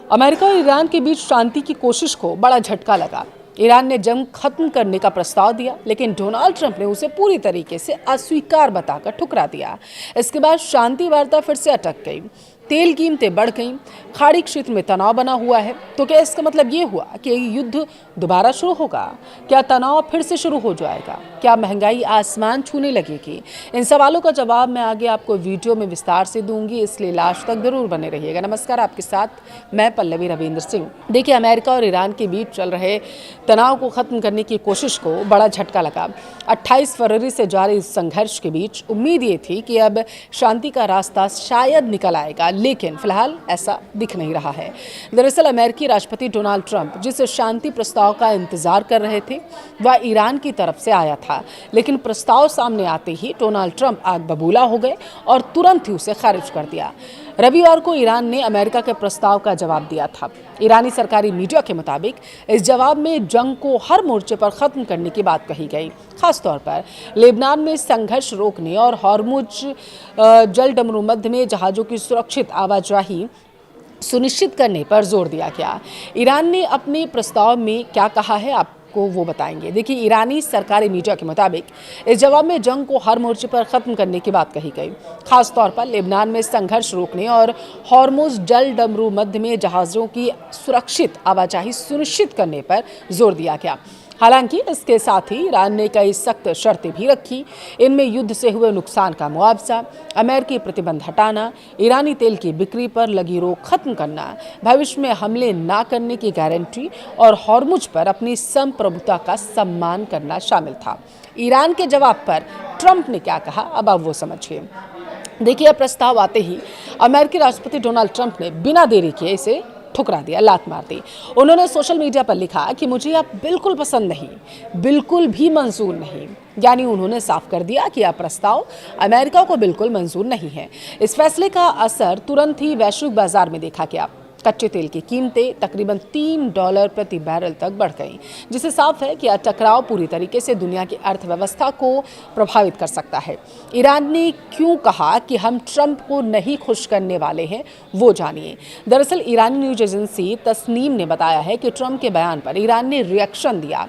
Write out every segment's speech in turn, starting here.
America और Iran के बीच शांति की कोशिश को बड़ा झटका लगा। ईरान ने जंग खत्म करने का प्रस्ताव दिया, लेकिन डोनाल्ड ट्रंप ने उसे पूरी तरीके से अस्वीकार बताकर ठुकरा दिया। इसके बाद शांति वार्ता फिर से अटक गई। तेल कीमतें बढ़ गईं, खाड़ी क्षेत्र में तनाव बना हुआ है। तो क्या इसका मतलब ये हुआ कि युद्ध दोबारा शुरू होगा? क्या तनाव फिर से शुरू हो जाएगा? क्या महंगाई आसमान छूने लगेगी? इन सवालों का जवाब मैं आगे आपको वीडियो में विस्तार से दूंगी, इसलिए लास्ट तक जरूर बने रहिएगा। नमस्कार, आपके साथ मैं पल्लवी रविंद्र सिंह। देखिए, अमेरिका और ईरान के बीच चल रहे तनाव को खत्म करने की कोशिश को बड़ा झटका लगा। 28 फरवरी से जारी इस संघर्ष के बीच उम्मीद ये थी कि अब शांति का रास्ता शायद निकल आएगा, लेकिन फिलहाल ऐसा दिख नहीं रहा है। दरअसल अमेरिकी राष्ट्रपति डोनाल्ड ट्रंप जिस शांति प्रस्ताव का इंतजार कर रहे थे वह ईरान की तरफ से आया था, लेकिन प्रस्ताव सामने आते ही डोनाल्ड ट्रंप आग बबूला हो गए और तुरंत ही उसे खारिज कर दिया। रविवार को ईरान ने अमेरिका के प्रस्ताव का जवाब दिया था। ईरानी सरकारी मीडिया के मुताबिक इस जवाब में जंग को हर मोर्चे पर खत्म करने की बात कही गई। खासतौर पर लेबनान में संघर्ष रोकने और हॉर्मुज जलडमरू मध्य में जहाज़ों की सुरक्षित आवाजाही सुनिश्चित करने पर जोर दिया गया। ईरान ने अपने प्रस्ताव में क्या कहा है आपको वो बताएंगे। देखिए, ईरानी सरकारी मीडिया के मुताबिक इस जवाब में जंग को हर मोर्चे पर खत्म करने की बात कही गई। खासतौर पर लेबनान में संघर्ष रोकने और हॉर्मुज जलडमरू मध्य में जहाज़ों की सुरक्षित आवाजाही सुनिश्चित करने पर जोर दिया गया। हालांकि इसके साथ ही ईरान ने कई सख्त शर्तें भी रखी। इनमें युद्ध से हुए नुकसान का मुआवजा, अमेरिकी प्रतिबंध हटाना, ईरानी तेल की बिक्री पर लगी रोक खत्म करना, भविष्य में हमले न करने की गारंटी और हॉर्मुज पर अपनी संप्रभुता का सम्मान करना शामिल था। ईरान के जवाब पर ट्रंप ने क्या कहा, अब आप वो समझिए। देखिए, प्रस्ताव आते ही अमेरिकी राष्ट्रपति डोनाल्ड ट्रंप ने बिना देरी किए इसे ठुकरा दिया, लात मार दी। उन्होंने सोशल मीडिया पर लिखा कि मुझे यह बिल्कुल पसंद नहीं, बिल्कुल भी मंजूर नहीं। यानी उन्होंने साफ कर दिया कि यह प्रस्ताव अमेरिका को बिल्कुल मंजूर नहीं है। इस फैसले का असर तुरंत ही वैश्विक बाजार में देखा गया। कच्चे तेल की कीमतें तकरीबन $3 प्रति बैरल तक बढ़ गईं, जिससे साफ है कि यह टकराव पूरी तरीके से दुनिया की अर्थव्यवस्था को प्रभावित कर सकता है। ईरान ने क्यों कहा कि हम ट्रंप को नहीं खुश करने वाले हैं, वो जानिए। दरअसल ईरानी न्यूज एजेंसी तस्नीम ने बताया है कि ट्रंप के बयान पर ईरान ने रिएक्शन दिया।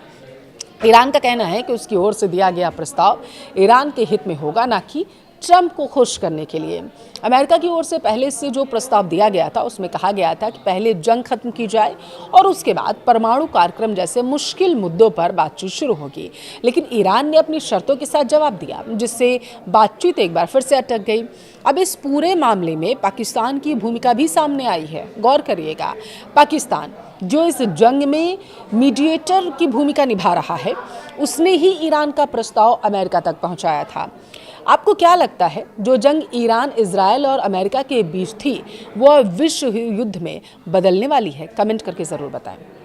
ईरान का कहना है कि उसकी ओर से दिया गया प्रस्ताव ईरान के हित में होगा, ना कि ट्रंप को खुश करने के लिए। अमेरिका की ओर से पहले से जो प्रस्ताव दिया गया था उसमें कहा गया था कि पहले जंग खत्म की जाए और उसके बाद परमाणु कार्यक्रम जैसे मुश्किल मुद्दों पर बातचीत शुरू होगी। लेकिन ईरान ने अपनी शर्तों के साथ जवाब दिया, जिससे बातचीत एक बार फिर से अटक गई। अब इस पूरे मामले में पाकिस्तान की भूमिका भी सामने आई है। गौर करिएगा, पाकिस्तान जो इस जंग में मीडिएटर की भूमिका निभा रहा है, उसने ही ईरान का प्रस्ताव अमेरिका तक पहुंचाया था। आपको क्या लगता है, जो जंग ईरान, इजराइल और अमेरिका के बीच थी, वह विश्व युद्ध में बदलने वाली है? कमेंट करके ज़रूर बताएं।